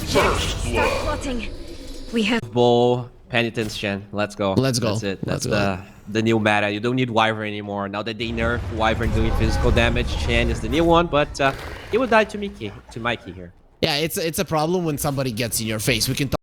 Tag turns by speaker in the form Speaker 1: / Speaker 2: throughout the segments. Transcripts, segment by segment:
Speaker 1: First blood.
Speaker 2: We have
Speaker 3: Bull, Penitence Gen. Let's go.
Speaker 4: Let's go.
Speaker 3: That's it. That's
Speaker 4: Let's
Speaker 3: the new meta. You don't need Wyvern anymore. Now that they nerf Wyvern doing physical damage, Chen is the new one, but it would die to Mikey here.
Speaker 4: Yeah, it's a problem when somebody gets in your face. We can talk.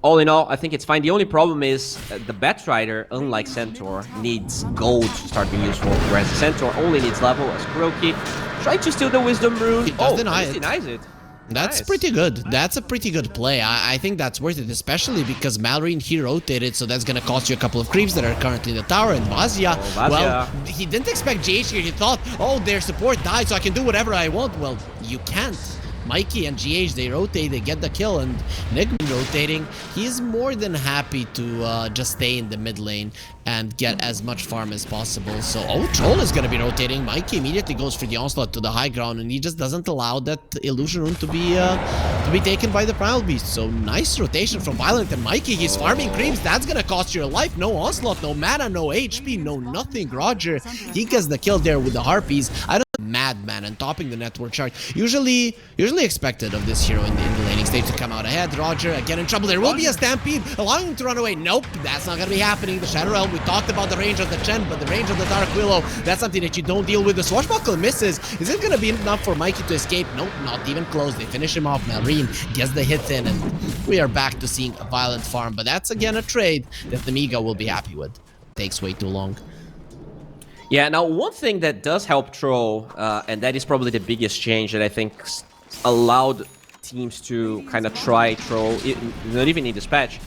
Speaker 3: All in all, I think it's fine. The only problem is the Batrider, unlike Centaur, needs gold to start being useful, whereas the Centaur only needs level as Kuroki. Trying to steal the Wisdom Rune.
Speaker 4: It does deny it.
Speaker 3: Denies it.
Speaker 4: That's
Speaker 3: Nice.
Speaker 4: pretty good. That's a pretty good play. I think that's worth it, especially because Malrine, he rotated, so that's going to cost you a couple of creeps that are currently in the tower. And Vazia, well, he didn't expect GH here. He thought, oh, their support died, so I can do whatever I want. Well, you can't. Mikey and GH, they rotate, they get the kill, and NIGMA rotating. He's more than happy to just stay in the mid lane and get as much farm as possible. So, oh, Troll is going to be rotating. Mikey immediately goes for the onslaught to the high ground, and he just doesn't allow that illusion rune to be taken by the Primal Beast. So, nice rotation from Violent, and Mikey, he's farming creeps. That's going to cost your life. No onslaught, no mana, no HP, no nothing. Roger, he gets the kill there with the Harpies. I don't Madman and topping the network chart. Usually expected of this hero in the laning stage to come out ahead. Roger again in trouble. There will be a stampede, allowing him to run away. Nope, that's not gonna be happening. The Shadow Realm, we talked about the range of the Chen, but the range of the Dark Willow, that's something that you don't deal with. The Swashbuckle misses. Is it gonna be enough for Mikey to escape? Nope, not even close. They finish him off. Malrine gets the hit in, and we are back to seeing a Violent farm. But that's again a trade that the NEMIGA will be happy with. Takes way too long.
Speaker 3: Yeah, now one thing that does help Troll, and that is probably the biggest change that I think allowed teams to kind of try Troll, not even in this patch,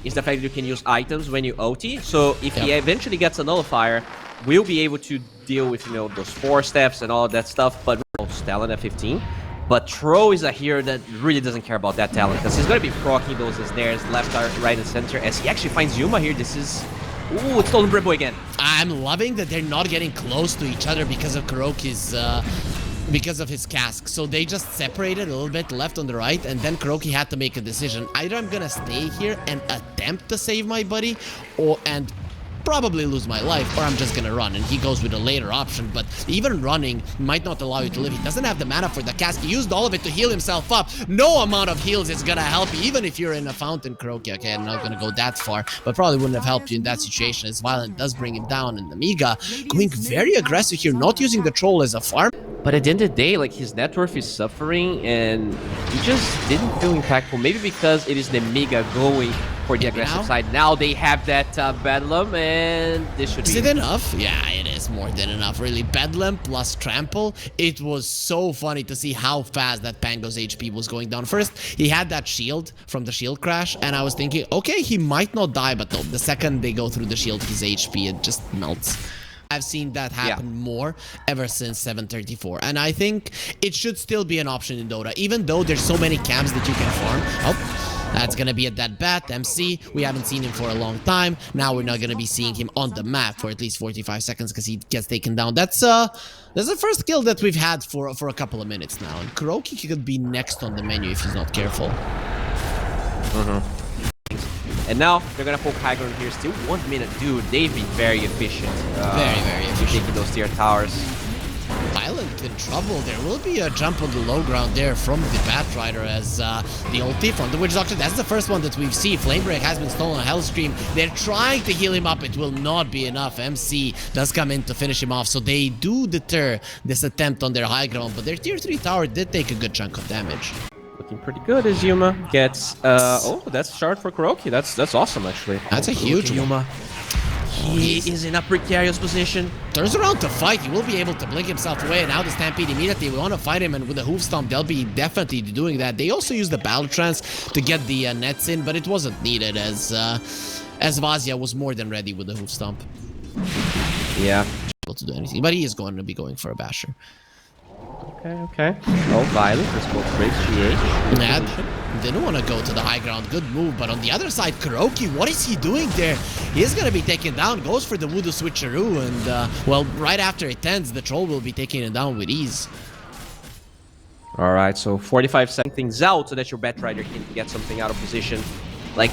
Speaker 3: is the fact that you can use items when you ulti. So if he eventually gets a nullifier, we'll be able to deal with, you know, those 4 steps and all of that stuff, but talent at 15. But Troll is a hero that really doesn't care about that talent, because he's going to be proccing those snares left, right, and center, as he actually finds Yuma here. This is... Ooh, it's stolen Brimbo again.
Speaker 4: I'm loving that they're not getting close to each other because of Kuroki's, because of his cask. So they just separated a little bit left on the right, and then Kuroki had to make a decision. Either I'm gonna stay here and attempt to save my buddy, and probably lose my life, or I'm just gonna run. And he goes with a later option, but even running might not allow you to live. He doesn't have the mana for the cask. He used all of it to heal himself up. No amount of heals is gonna help you, even if you're in a fountain, Kuroki. Okay, I'm not gonna go that far, but probably wouldn't have helped you in that situation, as Violent does bring him down. And NEMIGA going very aggressive here, not using the Troll as a farm.
Speaker 3: But at the end of the day, like, his net worth is suffering, and he just didn't feel impactful. Maybe because it is NEMIGA going for the aggressive side. Now they have that Bedlam, and this should be...
Speaker 4: Is it enough? Yeah, it is more than enough, really. Bedlam plus Trample. It was so funny to see how fast that Pango's HP was going down. First, he had that shield from the shield crash, and I was thinking, okay, he might not die, but no, the second they go through the shield, his HP, it just melts. I've seen that happen more ever since 734, and I think it should still be an option in Dota, even though there's so many camps that you can farm. Oh, that's gonna be a dead bat. MC, we haven't seen him for a long time. Now we're not gonna be seeing him on the map for at least 45 seconds because he gets taken down. That's the first kill that we've had for a couple of minutes now, and Kuroki could be next on the menu if he's not careful.
Speaker 3: And now they're gonna poke high ground here. Still 1 minute, dude. They've been very efficient.
Speaker 4: Very efficient.
Speaker 3: Taking those tier towers.
Speaker 4: Violent in trouble. There will be a jump on the low ground there from the Batrider as the ulti from the Witch Doctor. That's the first one that we've seen. Flamebreak has been stolen. Hellscream. They're trying to heal him up. It will not be enough. MC does come in to finish him off. So they do deter this attempt on their high ground. But their tier 3 tower did take a good chunk of damage.
Speaker 3: Looking pretty good as Yuma gets... oh, that's shard for Kuroki. That's awesome, actually.
Speaker 4: That's a huge
Speaker 3: Yuma. He is in a precarious position.
Speaker 4: Turns around to fight. He will be able to blink himself away, and now the Stampede immediately. We want to fight him, and with the Hoof Stomp, they'll be definitely doing that. They also used the Battle Trance to get the nets in, but it wasn't needed as Vazia was more than ready with the Hoof Stomp.
Speaker 3: Yeah.
Speaker 4: Able to do anything, but he is going to be going for a Basher.
Speaker 3: Okay. Oh, Violent. Let's go straight GH.
Speaker 4: Yeah, didn't want to go to the high ground. Good move, but on the other side, Kuroki, what is he doing there? He's going to be taken down. Goes for the Voodoo Switcheroo, and, well, right after it ends, the Troll will be taking it down with ease.
Speaker 3: Alright, so 45 seconds things out so that your Batrider can get something out of position. Like,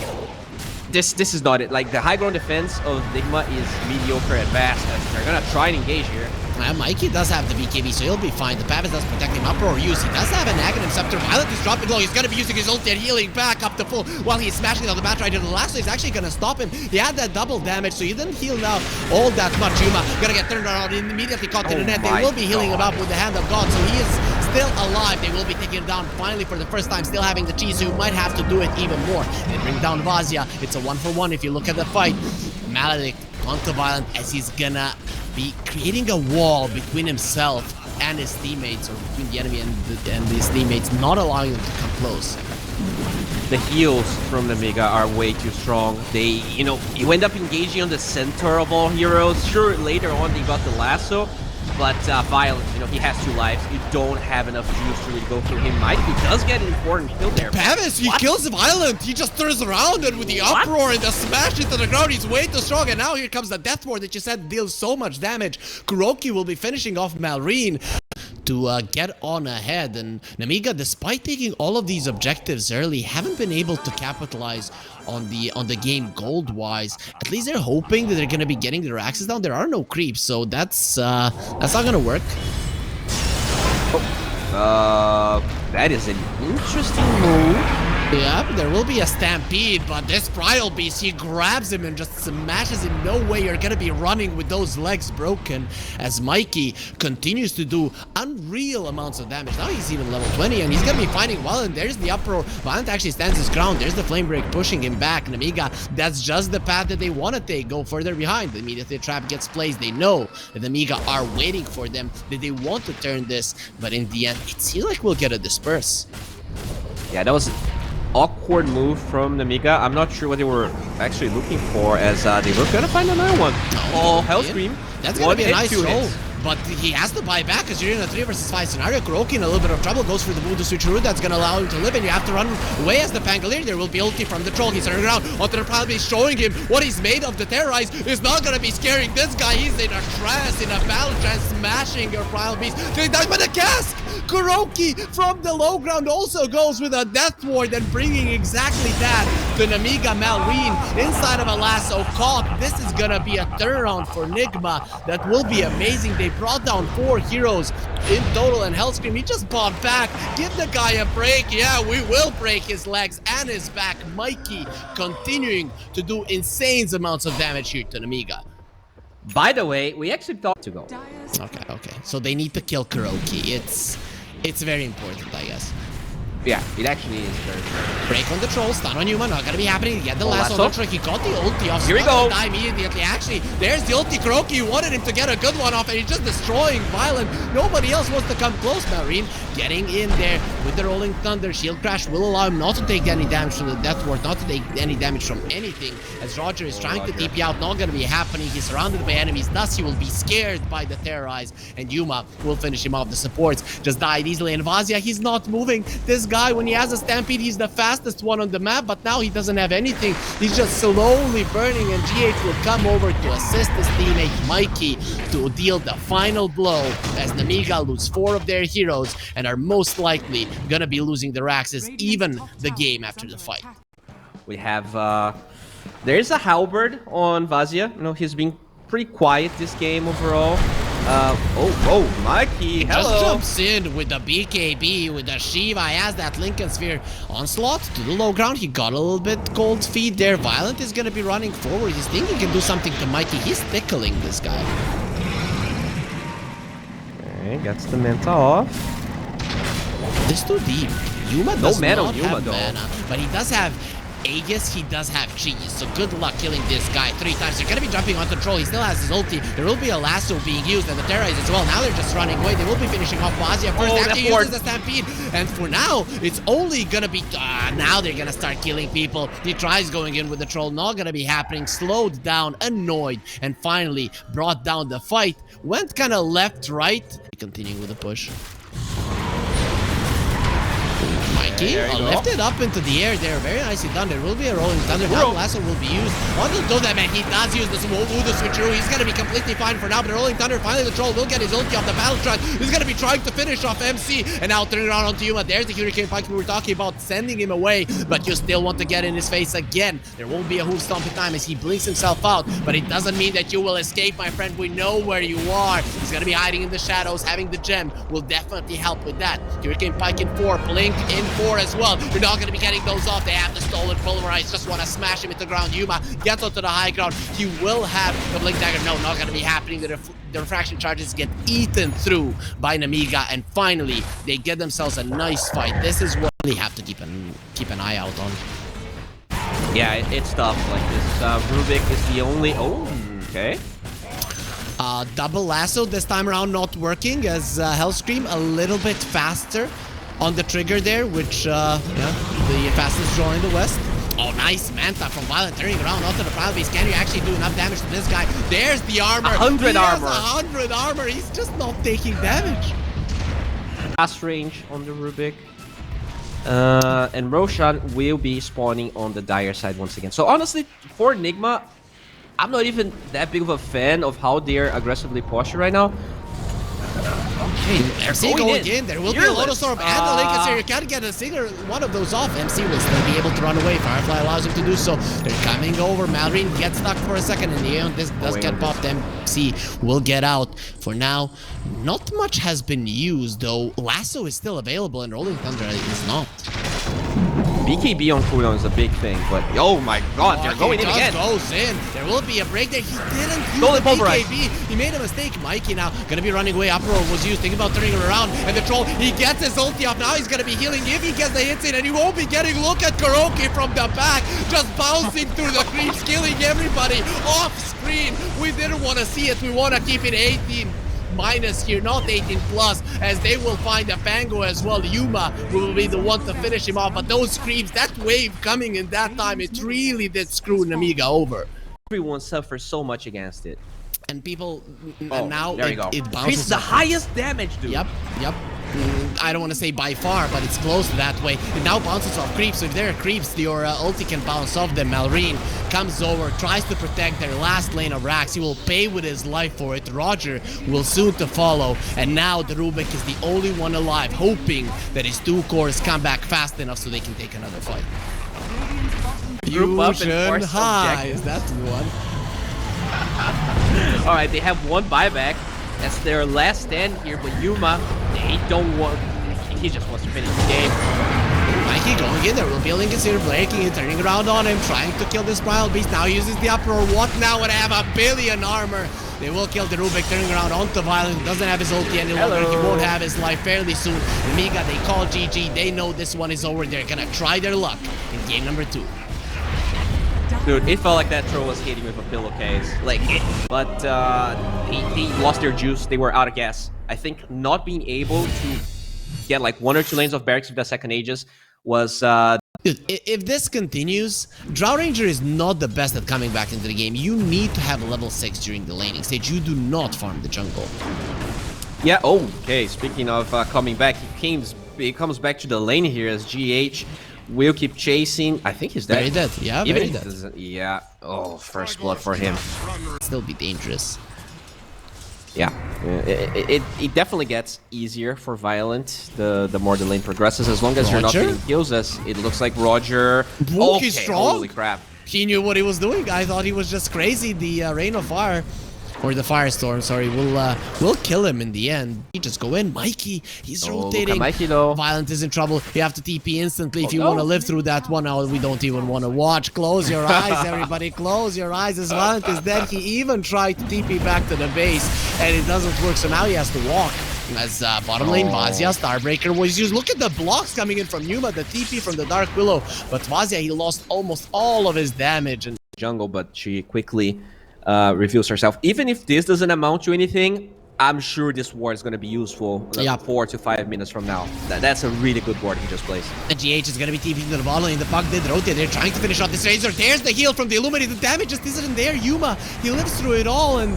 Speaker 3: this is not it. Like, the high ground defense of NIGMA is mediocre at best, as they're going to try and engage here.
Speaker 4: Mikey does have the BKB, so he'll be fine. The Pavis does protect him. Uproar use. He does have an Aghanim Scepter. Violent is dropping low. He's going to be using his ulti and healing back up to full while he's smashing on the match right here. The last is actually going to stop him. He had that double damage, so he didn't heal now all that much. Yuma going to get turned around and immediately caught in the net. They will be healing him up with the Hand of God, so he is still alive. They will be taking him down finally for the first time, still having the cheese, who might have to do it even more. They bring down Vazia. It's a 1-for-1 if you look at the fight. Maledict onto Violent as he's gonna be creating a wall between himself and his teammates, or between the enemy and his teammates, not allowing them to come close.
Speaker 3: The heals from NEMIGA are way too strong. They, you end up engaging on the center of all heroes. Sure, later on they got the lasso, but Violent, he has 2 lives. You don't have enough juice to really go through him. He does get an important kill there.
Speaker 4: Pavis, he kills Violent. He just turns around and with the uproar and the smash into the ground, he's way too strong. And now here comes the Death Ward that you said deals so much damage. Kuroki will be finishing off Malrine to get on ahead, and NEMIGA, despite taking all of these objectives early, haven't been able to capitalize on the game gold wise. At least they're hoping that they're gonna be getting their axes down. There are no creeps, so that's not gonna work.
Speaker 3: That is an interesting move.
Speaker 4: Yeah, there will be a stampede, but this Primal Beast, he grabs him and just smashes him. No way you're gonna be running with those legs broken, as Mikey continues to do unreal amounts of damage. Now he's even level 20 and he's gonna be fighting Violent. There's the uproar. Violent actually stands his ground. There's the flame break pushing him back. NEMIGA, that's just the path that they want to take. Go further behind. Immediately the trap gets placed. They know that NEMIGA are waiting for them, that they want to turn this, but in the end, it seems like we'll get a disperse.
Speaker 3: Yeah, that was awkward move from NEMIGA. I'm not sure what they were actually looking for, as they were gonna find another one. Oh, Hellscream.
Speaker 4: That's gonna be a nice roll. But he has to buy back because you're in a 3 versus 5 scenario. Kuroki in a little bit of trouble, goes for the Voodoo Switcheroo. That's going to allow him to live, and you have to run away as the Pangolier. There will be ulti from the Troll. He's turning around onto the Primal, showing him what he's made of. The Terrorize is not going to be scaring this guy. He's in a trance, in a battle trance, smashing your Primal Beast. They died by the cask! Kuroki from the low ground also goes with a Death Ward and bringing exactly that to NEMIGA. Malrine inside of a lasso caught. This is going to be a turnaround for NIGMA. That will be amazing. They brought down 4 heroes in total, and Hellscream, he just bought back. Give the guy a break. Yeah, we will break his legs and his back. Mikey continuing to do insane amounts of damage here to NEMIGA.
Speaker 3: By the way, we actually thought to go.
Speaker 4: Okay. So they need to kill Kuroki. It's very important, I guess.
Speaker 3: Yeah, it actually is very important.
Speaker 4: Break on the Troll, stun on Yuma, not gonna be happening. Get the last on the Troll. He got the ulti off.
Speaker 3: Here we go.
Speaker 4: Die immediately. Actually, there's the ulti. Kuroki wanted him to get a good one off, and he's just destroying Violent. Nobody else wants to come close. Malrine getting in there with the Rolling Thunder. Shield Crash will allow him not to take any damage from the Death Ward, not to take any damage from anything, as Roger is trying to TP out. Not gonna be happening. He's surrounded by enemies, thus he will be scared by the Terrorize, and Yuma will finish him off. The supports just died easily, and Vazia, he's not moving. This guy, when he has a Stampede, he's the fastest one on the map, but now he doesn't have anything. He's just slowly burning, and GH will come over to assist his teammate Mikey to deal the final blow, as NEMIGA lose 4 of their heroes and are most likely gonna be losing their axes, even the game after the fight.
Speaker 3: We have there's a halberd on Vazia. He's been pretty quiet this game overall. Mikey, hello.
Speaker 4: Just jumps in with the BKB, with the Shiva. He has that Lincoln Sphere. Onslaught to the low ground. He got a little bit cold feet there. Violent is going to be running forward. He's thinking he can do something to Mikey. He's tickling this guy.
Speaker 3: Okay, gets the Manta off.
Speaker 4: This too deep. Yuma does
Speaker 3: mana
Speaker 4: not
Speaker 3: on Yuma,
Speaker 4: have
Speaker 3: though.
Speaker 4: mana, but he does have Aegis, he does have cheese, so good luck killing this guy 3 times. They're gonna be jumping on Troll. He still has his ulti. There will be a lasso being used, and the Terrorize as well. Now they're just running away. They will be finishing off Vazia first after he uses the Stampede. And for now, it's only gonna be now they're gonna start killing people. He tries going in with the Troll, not gonna be happening. Slowed down, annoyed, and finally brought down the fight. Went kind of left, right. Continuing with the push. Mikey lifted up into the air there. Very nicely done. There will be a rolling thunder. Now lasso will be used. Although that man, he does use the switcheroo. He's going to be completely fine for now. But the rolling thunder, finally the troll will get his ulti off the battle truck. He's going to be trying to finish off MC. And now turning around onto Yuma. There's the Hurricane Pike we were talking about, sending him away. But you still want to get in his face again. There won't be a hoof stomp in time as he blinks himself out. But it doesn't mean that you will escape, my friend. We know where you are. He's going to be hiding in the shadows. Having the gem will definitely help with that. Hurricane Pike in 4, Blink in 4 as well. You're not going to be getting those off. They have the stolen Pulverize. Just want to smash him into the ground. Yuma gets onto the high ground. He will have the Blink Dagger. No, not going to be happening. The refraction charges get eaten through by NEMIGA, and finally they get themselves a nice fight. This is what they have to keep an eye out on.
Speaker 3: Yeah, it's tough. Like this, Rubik is the only. Oh, okay.
Speaker 4: Double lasso this time around not working, as Hellscream a little bit faster on the trigger there, which yeah, the fastest draw in the West. Oh, nice Manta from Violent turning around onto the Proud Beast. Can you actually do enough damage to this guy? There's the armor.
Speaker 3: 100 armor.
Speaker 4: 100 armor. He's just not taking damage.
Speaker 3: Fast range on the Rubik. And Roshan will be spawning on the Dire side once again. So honestly, for NIGMA, I'm not even that big of a fan of how they're aggressively postured right now.
Speaker 4: Okay, MC going in. There will be a Lotus Storm and a Link here. You can't get a single one of those off. MC will still be able to run away. Firefly allows him to do so. They're coming over. Malrine gets stuck for a second, and the Aeon this does get popped. MC will get out. For now, not much has been used, though. Lasso is still available, and Rolling Thunder is not.
Speaker 3: BKB on cooldown is a big thing, but oh my god, they're going in again.
Speaker 4: Goes in. There will be a break there. He didn't use the BKB. He made a mistake. Mikey now gonna be running away. Uproar was used. Think about turning him around. And the troll, he gets his ulti off. Now he's gonna be healing if he gets the hits in, and he won't be getting. Look at Karaoke from the back, just bouncing through the creeps, killing everybody off screen. We didn't want to see it. We want to keep it 18. Minus here, not 18 plus, as they will find a Fango as well. Yuma will be the one to finish him off, but those creeps, that wave coming in that time, it really did screw NEMIGA over.
Speaker 3: Everyone suffers so much against it.
Speaker 4: And people, and now it bounces.
Speaker 3: It's the highest damage, dude.
Speaker 4: Yep. I don't want to say by far, but it's close to that way. It now bounces off creeps. So if there are creeps, your ulti can bounce off them. Malrine comes over, tries to protect their last lane of racks. He will pay with his life for it. Roger will soon to follow. And now the Rubik is the only one alive, hoping that his 2 cores come back fast enough so they can take another fight. Fusion High, is that the one?
Speaker 3: Alright, they have one buyback. That's their last stand here, but Yuma, they don't want... He just wants to finish the game.
Speaker 4: Mikey going in there, will be a Link here, breaking it, turning around on him, trying to kill this Wild Beast. Now uses the Uproar. What now? Would have a billion armor. They will kill the Rubik, turning around onto Violent. Doesn't have his ulti any longer. He won't have his life fairly soon. NEMIGA, they call GG. They know this one is over. They're gonna try their luck in game number 2.
Speaker 3: Dude, it felt like that troll was hitting with a pillowcase. Like, but he lost their juice. They were out of gas. I think not being able to get like 1 or 2 lanes of barracks with the second Aegis was...
Speaker 4: Dude, if this continues, Drow Ranger is not the best at coming back into the game. You need to have a level 6 during the laning stage. You do not farm the jungle.
Speaker 3: Yeah, okay. Speaking of coming back, he comes back to the lane here as GH will keep chasing. I think he's dead.
Speaker 4: Very dead. Yeah, very dead.
Speaker 3: Yeah. Oh, first blood for him.
Speaker 4: Still be dangerous.
Speaker 3: Yeah. It definitely gets easier for Violent the more the lane progresses, as long as you're not getting kills. As it looks like Roger.
Speaker 4: Okay, strong.
Speaker 3: Holy crap.
Speaker 4: He knew what he was doing. I thought he was just crazy. The Rain of Fire. Or the Firestorm, sorry, we'll kill him in the end. He just go in. Mikey, he's rotating.
Speaker 3: Mikey, though.
Speaker 4: Violent is in trouble. You have to TP instantly if you want to live through that one. Now we don't even want to watch. Close your eyes, everybody. Close your eyes. As Violent is dead, he even tried to TP back to the base, and it doesn't work. So now he has to walk. As bottom lane, Vazia, Starbreaker was used. Look at the blocks coming in from Yuma, the TP from the Dark Willow. But Vazia, he lost almost all of his damage. And
Speaker 3: jungle, but she quickly reveals herself. Even if this doesn't amount to anything, I'm sure this ward is going to be useful 4 to 5 minutes from now. That's a really good ward he just plays.
Speaker 4: And GH is going to be TPing to the bottom lane. The Puck did rotate. They're trying to finish off this Razor. There's the heal from the Illuminate. The damage just isn't there. Yuma, he lives through it all, and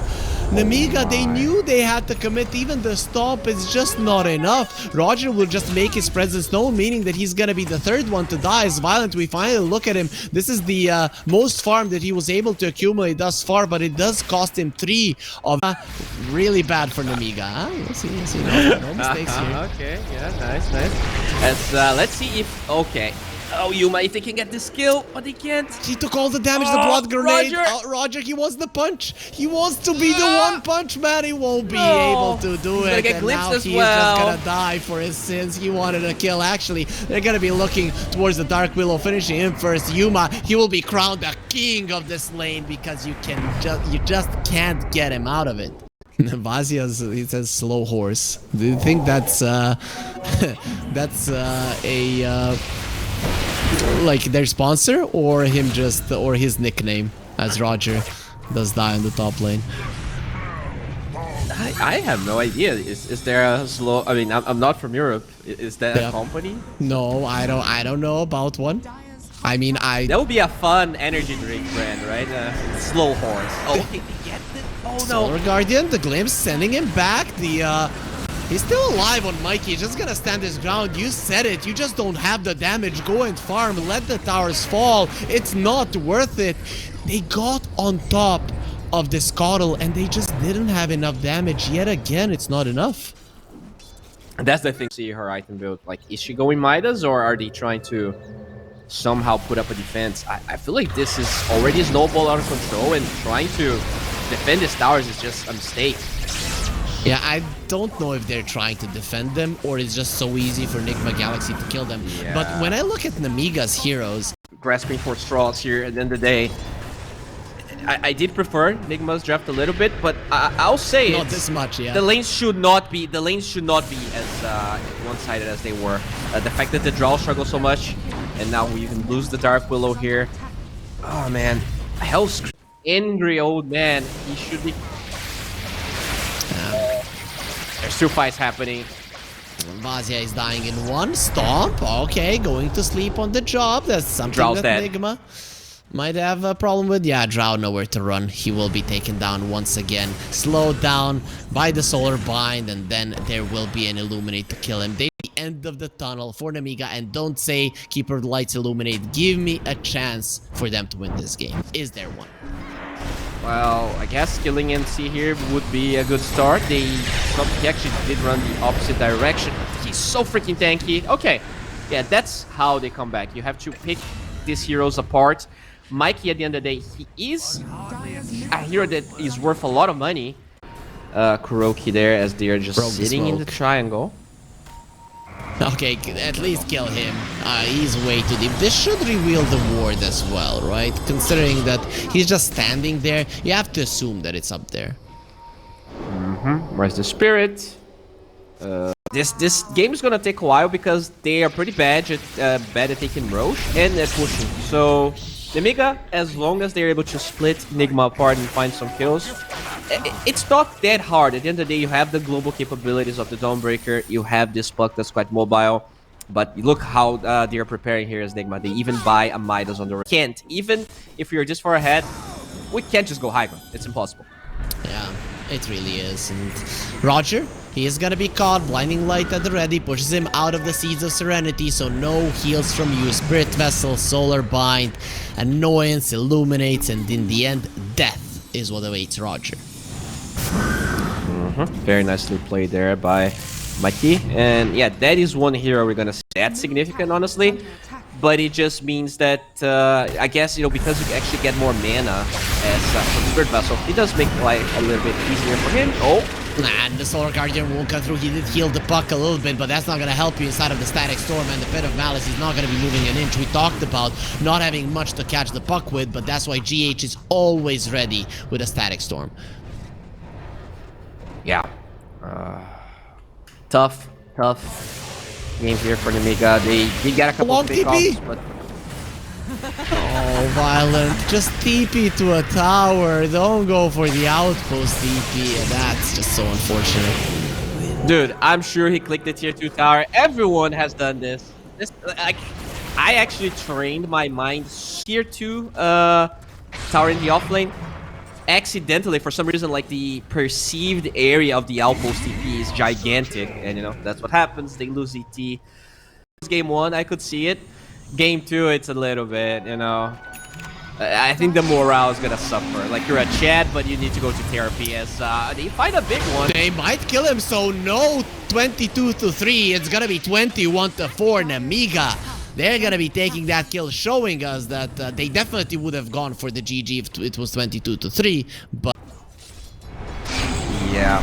Speaker 4: NEMIGA, they knew they had to commit. Even the stomp is just not enough. Roger will just make his presence known, meaning that he's gonna be the third one to die. As Violent, we finally look at him. This is the most farm that he was able to accumulate thus far, but it does cost him 3 of really bad for NEMIGA. Huh? We'll see. No mistakes here.
Speaker 3: Okay, yeah, nice. Let's see if Oh, Yuma, if he can get this kill, but he can't.
Speaker 4: He took all the damage, the blood grenade.
Speaker 3: Roger.
Speaker 4: Roger, he wants the punch. He wants to be the one punch man. He won't be able to do it.
Speaker 3: Get
Speaker 4: and now
Speaker 3: as
Speaker 4: he
Speaker 3: well.
Speaker 4: is just gonna die for his sins. He wanted a kill. Actually, they're gonna be looking towards the Dark Willow, finishing him first. Yuma, he will be crowned the king of this lane because you just can't get him out of it. Vazia's, he says slow horse. Do you think that's like their sponsor or him just or his nickname, as Roger does die on the top lane?
Speaker 3: I have no idea. Is there a slow? I mean, I'm not from Europe. Is that a company?
Speaker 4: No, I don't know about one. I mean,
Speaker 3: that would be a fun energy drink brand, right? Slow horse. Oh, okay, they get it. Oh no.
Speaker 4: Solar Guardian, the glimpse sending him back. He's still alive on Mikey. He's just gonna stand his ground. You said it. You just don't have the damage. Go and farm. Let the towers fall. It's not worth it. They got on top of this Coddle and they just didn't have enough damage. Yet again, it's not enough.
Speaker 3: And that's the thing. See her item build. Like, is she going Midas or are they trying to somehow put up a defense? I feel like this is already snowball out of control, and trying to defend his towers is just a mistake.
Speaker 4: Yeah, I don't know if they're trying to defend them or it's just so easy for NIGMA Galaxy to kill them. Yeah. But when I look at NEMIGA's heroes,
Speaker 3: grasping for straws here at the end of the day, I did prefer NIGMA's draft a little bit, but I'll say
Speaker 4: not this much. Yeah,
Speaker 3: the lanes should not be as one-sided as they were. The fact that the draw struggled so much, and now we even lose the Dark Willow here. Oh man, Hell's angry old man. He should be. There's 2 fights happening.
Speaker 4: Vazia is dying in one stomp. Okay, going to sleep on the job. That's something
Speaker 3: Drow's
Speaker 4: that
Speaker 3: dead.
Speaker 4: NIGMA might have a problem with. Yeah, Drow nowhere to run. He will be taken down once again. Slowed down by the Solar Bind, and then there will be an Illuminate to kill him. They the end of the tunnel for NEMIGA, and don't say Keeper the Lights Illuminate. Give me a chance for them to win this game. Is there one?
Speaker 3: Well, I guess killing NC here would be a good start. He actually did run the opposite direction. He's so freaking tanky. Okay, yeah, that's how they come back. You have to pick these heroes apart. Mikey, at the end of the day, he is a hero that is worth a lot of money. Kuroki there, as they are just sitting in the triangle.
Speaker 4: Okay, at least kill him. He's way too deep. This should reveal the ward as well, right? Considering that he's just standing there, you have to assume that it's up there.
Speaker 3: Where's the spirit? This game is gonna take a while because they are pretty bad at taking Roche and at pushing. So NEMIGA, as long as they're able to split NIGMA apart and find some kills, it's not that hard. At the end of the day, you have the global capabilities of the Dawnbreaker. You have this Puck that's quite mobile. But look how they are preparing here as NIGMA. They even buy a Midas on the right. Can't. Even if you're this far ahead, we can't just go high ground. It's impossible.
Speaker 4: Yeah, it really is. And Roger, he is gonna be caught. Blinding Light at the ready. Pushes him out of the Seeds of Serenity. So no heals from you. Spirit Vessel, Solar Bind, Annoyance, Illuminates. And in the end, death is what awaits Roger.
Speaker 3: Very nicely played there by Mikey. And yeah, that is one hero we're gonna see. That's significant, honestly. But it just means that, I guess, you know, because you actually get more mana as from Spirit Vessel, it does make life a little bit easier for him. Oh!
Speaker 4: And the Solar Guardian won't come through. He did heal the Puck a little bit, but that's not gonna help you inside of the Static Storm. And the Pit of Malice is not gonna be moving an inch. We talked about not having much to catch the Puck with, but that's why GH is always ready with a Static Storm.
Speaker 3: Yeah. Tough game here for NEMIGA. They got a couple of big offs, but...
Speaker 4: Oh, Violent. Just TP to a tower. Don't go for the outpost TP. That's just so unfortunate.
Speaker 3: Dude, I'm sure he clicked the tier 2 tower. Everyone has done this. I actually trained my mind tier 2 tower in the offlane. accidentally, for some reason, like the perceived area of the outpost TP is gigantic, and you know that's what happens. They lose ET. Game 1, I could see it. Game 2, it's a little bit, you know. I think the morale is gonna suffer. Like, you're a Chad, but you need to go to therapy as they find a big one.
Speaker 4: They might kill him, so no 22-3. It's gonna be 21-4 NEMIGA. They're gonna be taking that kill, showing us that they definitely would have gone for the GG if it was 22-3, but...
Speaker 3: Yeah,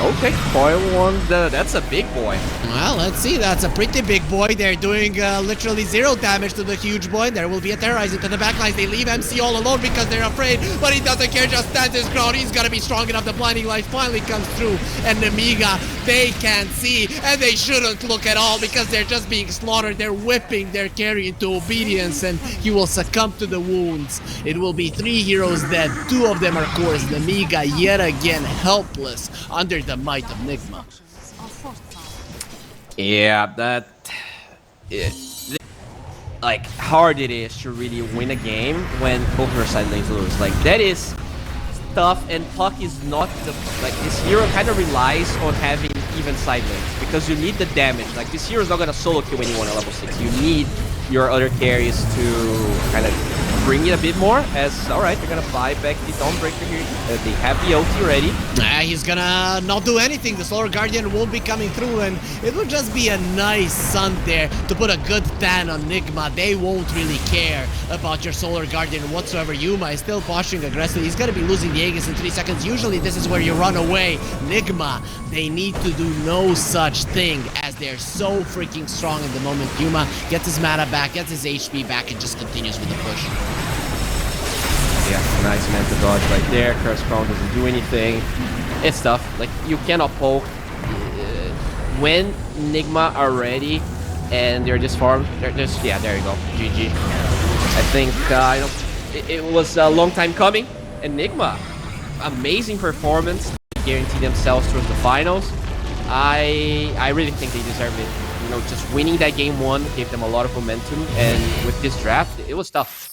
Speaker 3: okay, Coil won that's a big boy.
Speaker 4: Well, let's see, that's a pretty big boy. They're doing literally 0 damage to the huge boy. There will be a terrorize into the backlines. They leave MC all alone because they're afraid, but he doesn't care, just stands his ground. He's gonna be strong enough. The blinding light finally comes through, and NEMIGA, they can't see, and they shouldn't look at all because they're just being slaughtered. They're whipping their carry into obedience, and he will succumb to the wounds. It will be 3 heroes dead. 2 of them are cores. NEMIGA yet again helpless under the might of NIGMA.
Speaker 3: Yeah, like, hard it is to really win a game when both your side lanes lose. Like, that is tough, and Puck is not the... Like, this hero kind of relies on having even side lanes, because you need the damage. Like, this hero is not gonna solo kill anyone at level 6. You need your other carries to kind of bring it a bit more, as, alright, they're gonna buy back the Dawnbreaker here. They have the ulti ready.
Speaker 4: He's gonna not do anything. The Solar Guardian won't be coming through, and it will just be a nice sun there to put a good tan on NIGMA. They won't really care about your Solar Guardian whatsoever. Yuma is still posturing aggressively. He's gonna be losing the Aegis in 3 seconds. Usually this is where you run away. NIGMA, they need to do no such thing, as they're so freaking strong in the moment. Yuma gets his mana back, gets his HP back, and just continues with the push.
Speaker 3: Yeah, nice Manta dodge right there. Curse Crown doesn't do anything. It's tough. Like, you cannot poke. When NIGMA are ready and they're disarmed, they're just... Yeah, there you go. GG. I think, it was a long time coming. And NIGMA, amazing performance. They guarantee themselves towards the finals. I really think they deserve it. You know, just winning that game 1 gave them a lot of momentum. And with this draft, it was tough.